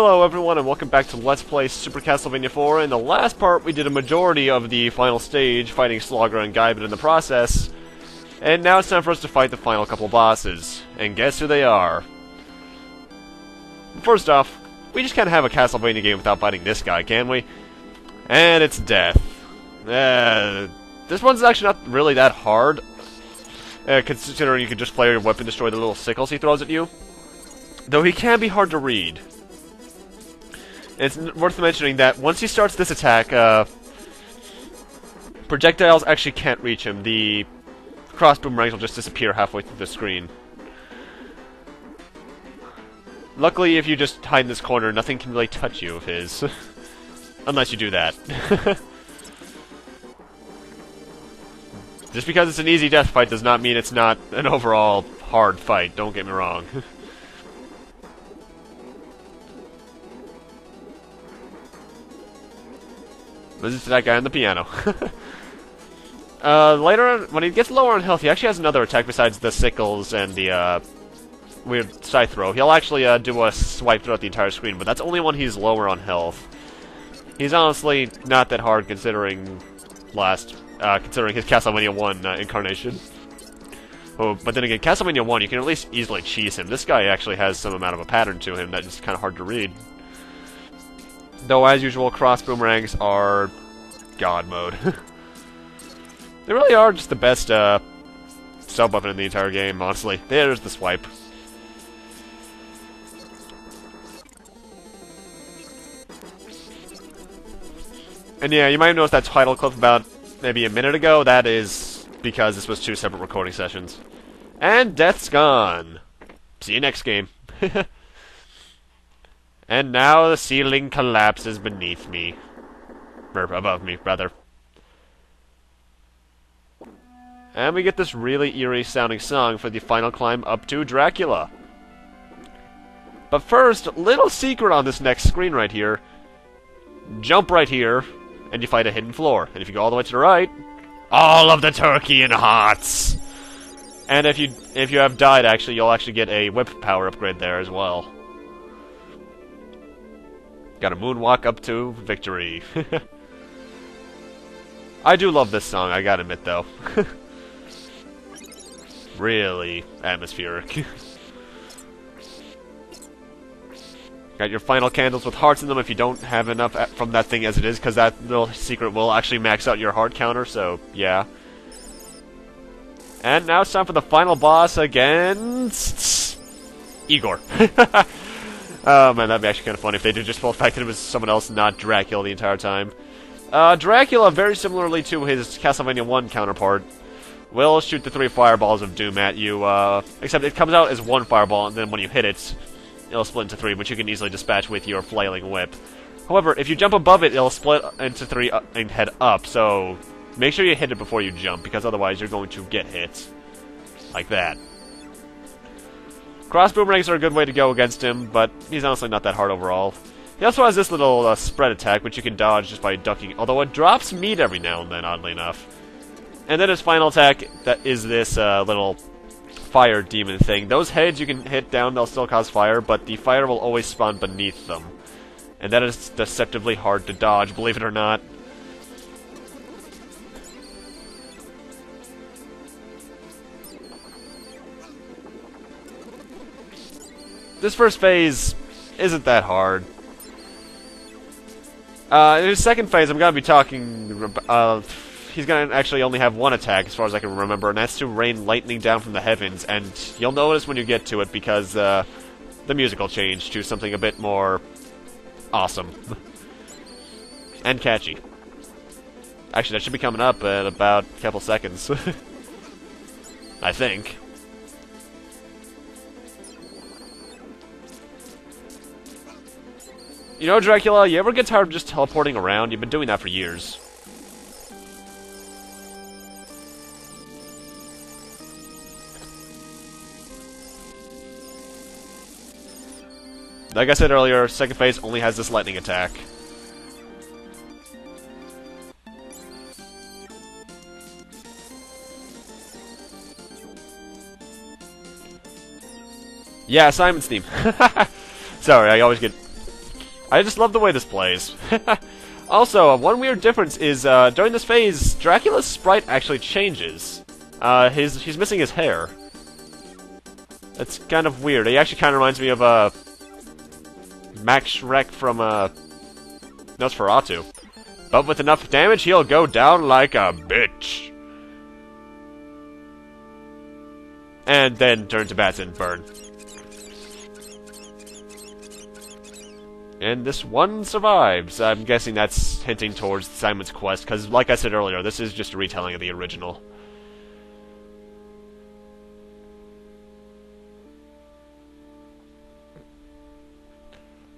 Hello everyone and welcome back to Let's Play Super Castlevania 4. In the last part we did a majority of the final stage, fighting Slogger and Gaibin in the process. And now it's time for us to fight the final couple bosses. And guess who they are? First off, we just can't have a Castlevania game without fighting this guy, can we? And it's Death. This one's actually not really that hard, considering you can just play your weapon, destroy the little sickles he throws at you. Though he can be hard to read. It's worth mentioning that once he starts this attack, projectiles actually can't reach him. The cross boomerangs will just disappear halfway through the screen. Luckily, if you just hide in this corner, nothing can really touch you of his. Unless you do that. Just because it's an easy death fight does not mean it's not an overall hard fight, don't get me wrong. Listen to that guy on the piano. Later on, when he gets lower on health, he actually has another attack besides the sickles and the weird scythe throw. He'll actually do a swipe throughout the entire screen, but that's only when he's lower on health. He's honestly not that hard considering considering his Castlevania 1 incarnation. Oh, but then again, Castlevania 1, you can at least easily cheese him. This guy actually has some amount of a pattern to him that is kind of hard to read. Though, as usual, cross boomerangs are God mode. They really are just the best sub-weapon in the entire game, honestly. There's the swipe. And yeah, you might have noticed that title clip about maybe a minute ago. That is because this was 2 separate recording sessions. And Death's gone. See you next game. And now the ceiling collapses beneath me. Or above me, rather. And we get this really eerie sounding song for the final climb up to Dracula. But first, little secret on this next screen right here. Jump right here, and you fight a hidden floor. And if you go all the way to the right, all of the turkey and hearts! And if you have died, actually, you'll actually get a whip power upgrade there as well. Got a moonwalk up to victory. I do love this song, I gotta admit, though. Really atmospheric. Got your final candles with hearts in them if you don't have enough from that thing as it is, because that little secret will actually max out your heart counter, so yeah. And now it's time for the final boss against Igor. Oh man, that'd be actually kind of funny if they did just pull the fact that it was someone else, not Dracula, the entire time. Dracula, very similarly to his Castlevania 1 counterpart, will shoot the 3 fireballs of doom at you, except it comes out as 1 fireball, and then when you hit it, it'll split into 3, which you can easily dispatch with your flailing whip. However, if you jump above it, it'll split into 3 and head up, so make sure you hit it before you jump, because otherwise you're going to get hit. Like that. Cross boomerangs are a good way to go against him, but he's honestly not that hard overall. He also has this little spread attack, which you can dodge just by ducking, although it drops meat every now and then, oddly enough. And then his final attack, that is this little fire demon thing. Those heads you can hit down, they'll still cause fire, but the fire will always spawn beneath them. And that is deceptively hard to dodge, believe it or not. This first phase isn't that hard. In his second phase, I'm going to be talking... he's going to actually only have 1 attack, as far as I can remember, and that's to rain lightning down from the heavens. And you'll notice when you get to it, because the music will change to something a bit more awesome. And catchy. Actually, that should be coming up in about a couple seconds. I think. You know, Dracula, you ever get tired of just teleporting around? You've been doing that for years. Like I said earlier, second phase only has this lightning attack. Yeah, Simon's theme. Sorry, I always get I just love the way this plays. Also, one weird difference is, during this phase, Dracula's sprite actually changes. He's missing his hair. That's kind of weird. He actually kind of reminds me of, Max Shrek from, Nosferatu. But with enough damage, he'll go down like a bitch. And then turn to bats and burn. And this one survives. I'm guessing that's hinting towards Simon's quest, because like I said earlier, this is just a retelling of the original.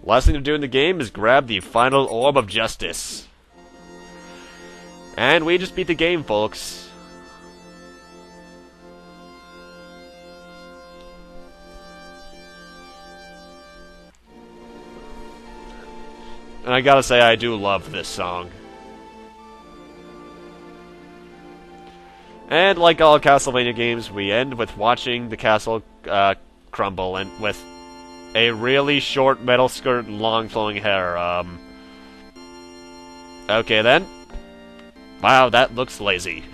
Last thing to do in the game is grab the final Orb of Justice. And we just beat the game, folks. And I gotta say, I do love this song. And like all Castlevania games, we end with watching the castle crumble, and with a really short metal skirt and long flowing hair. Okay then. Wow, that looks lazy.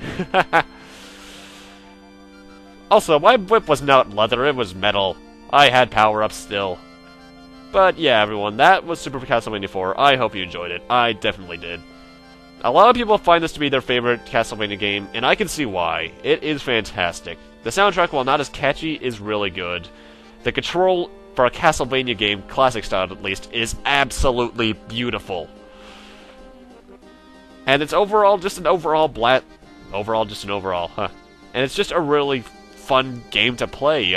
Also, my whip was not leather, it was metal. I had power-ups still. But yeah, everyone, that was Super Castlevania 4. I hope you enjoyed it. I definitely did. A lot of people find this to be their favorite Castlevania game, and I can see why. It is fantastic. The soundtrack, while not as catchy, is really good. The control for a Castlevania game, classic style at least, is absolutely beautiful. And it's overall just an overall, huh. And it's just a really fun game to play.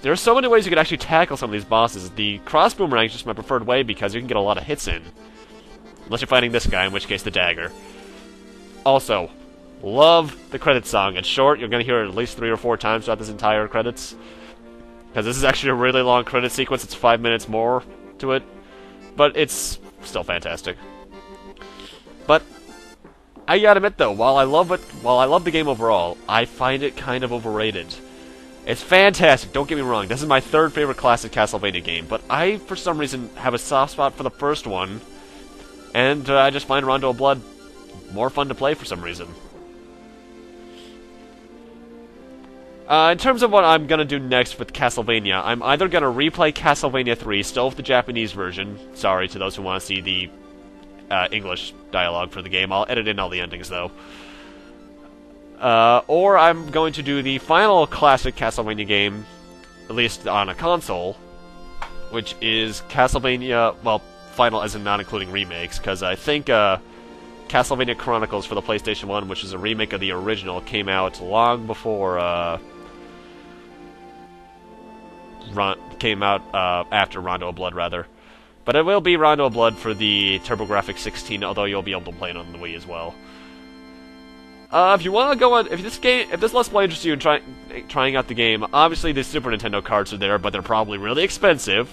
There are so many ways you can actually tackle some of these bosses. The cross boomerang is just my preferred way because you can get a lot of hits in. Unless you're fighting this guy, in which case the dagger. Also, love the credits song. It's short, you're going to hear it at least 3 or 4 times throughout this entire credits. Because this is actually a really long credit sequence, it's 5 minutes more to it. But it's still fantastic. But I gotta admit though, while I love the game overall, I find it kind of overrated. It's fantastic, don't get me wrong, this is my 3rd favorite classic Castlevania game, but I, for some reason, have a soft spot for the first one, and I just find Rondo of Blood more fun to play for some reason. In terms of what I'm gonna do next with Castlevania, I'm either gonna replay Castlevania 3, still with the Japanese version, sorry to those who want to see the English dialogue for the game, I'll edit in all the endings though. Or I'm going to do the final classic Castlevania game, at least on a console, which is Castlevania, well, final as in not including remakes, because I think Castlevania Chronicles for the PlayStation 1, which is a remake of the original, came out long before, after Rondo of Blood, rather. But it will be Rondo of Blood for the TurboGrafx 16, although you'll be able to play it on the Wii as well. If you want to go on, if this Let's Play interests you in trying out the game, obviously the Super Nintendo carts are there, but they're probably really expensive.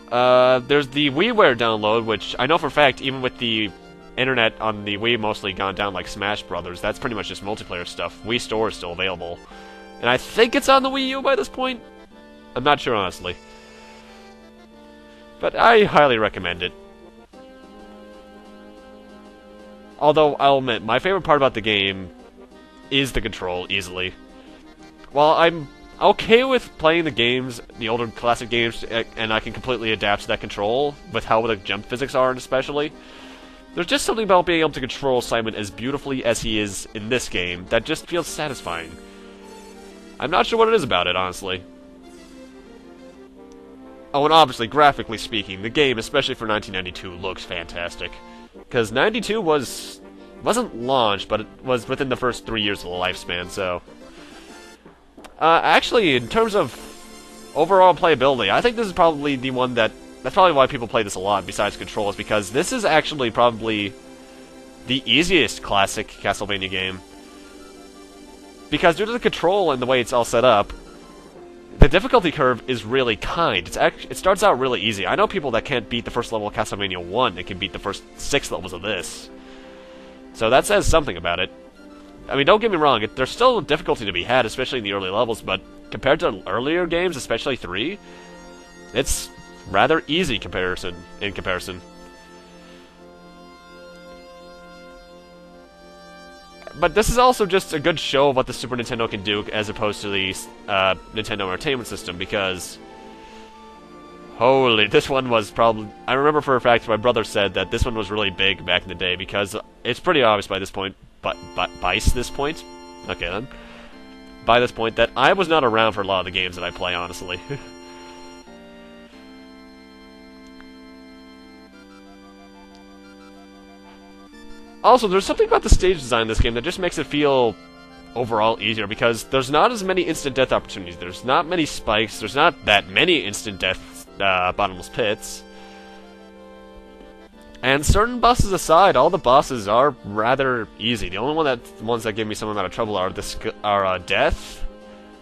There's the WiiWare download, which I know for a fact, even with the internet on the Wii mostly gone down like Smash Brothers, that's pretty much just multiplayer stuff. Wii Store is still available. And I think it's on the Wii U by this point? I'm not sure, honestly. But I highly recommend it. Although, I'll admit, my favorite part about the game is the control, easily. While I'm okay with playing the games, the older classic games, and I can completely adapt to that control, with how the jump physics are especially, there's just something about being able to control Simon as beautifully as he is in this game that just feels satisfying. I'm not sure what it is about it, honestly. Oh, and obviously, graphically speaking, the game, especially for 1992, looks fantastic. Because 92 wasn't launched, but it was within the first 3 years of the lifespan, so... actually, in terms of overall playability, I think this is probably the one that's probably why people play this a lot, besides controls, because this is actually probably the easiest classic Castlevania game. Because due to the control and the way it's all set up, the difficulty curve is really kind. It starts out really easy. I know people that can't beat the first level of Castlevania 1 that can beat the first 6 levels of this. So that says something about it. I mean, don't get me wrong, there's still difficulty to be had, especially in the early levels, but compared to earlier games, especially 3, it's rather easy in comparison. But this is also just a good show of what the Super Nintendo can do as opposed to the Nintendo Entertainment System, because holy, this one was probably... I remember for a fact my brother said that this one was really big back in the day, because it's pretty obvious by this point, by this point? Okay then. By this point, that I was not around for a lot of the games that I play, honestly. Also, there's something about the stage design in this game that just makes it feel overall easier, because there's not as many instant death opportunities, there's not many spikes, there's not that many instant death bottomless pits. And certain bosses aside, all the bosses are rather easy. The only ones that give me some amount of trouble are Death,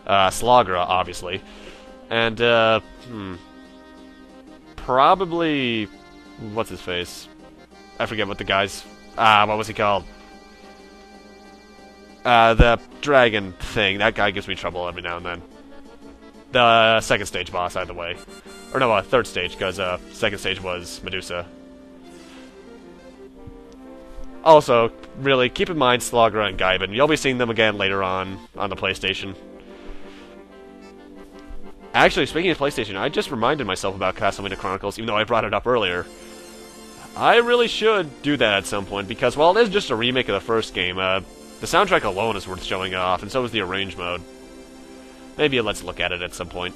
Slagra, obviously, and probably what's his face? I forget what the guy's. What was he called? The dragon thing. That guy gives me trouble every now and then. The second stage boss, either way. Or no, third stage, because second stage was Medusa. Also, really, keep in mind Slagra and Gaibin. You'll be seeing them again later on the PlayStation. Actually, speaking of PlayStation, I just reminded myself about Castlevania Chronicles, even though I brought it up earlier. I really should do that at some point, because while it is just a remake of the first game, the soundtrack alone is worth showing off, and so is the arrange mode. Maybe let's look at it at some point.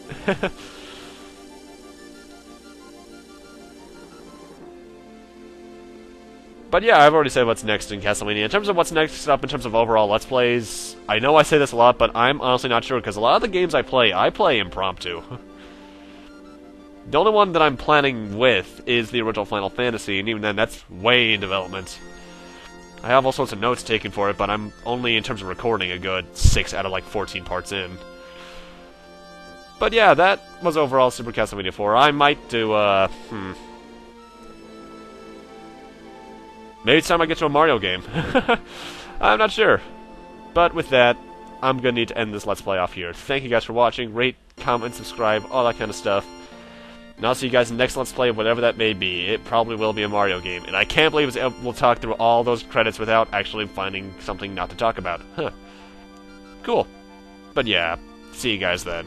But yeah, I've already said what's next in Castlevania. In terms of what's next up in terms of overall Let's Plays, I know I say this a lot, but I'm honestly not sure, because a lot of the games I play impromptu. The only one that I'm planning with is the original Final Fantasy, and even then, that's way in development. I have all sorts of notes taken for it, but I'm only, in terms of recording, a good 6 out of like 14 parts in. But yeah, that was overall Super Castlevania 4. I might do, maybe it's time I get to a Mario game. I'm not sure. But with that, I'm gonna need to end this Let's Play off here. Thank you guys for watching. Rate, comment, subscribe, all that kind of stuff. And I'll see you guys in the next Let's Play, whatever that may be. It probably will be a Mario game. And I can't believe we'll talk through all those credits without actually finding something not to talk about. Huh. Cool. But yeah, see you guys then.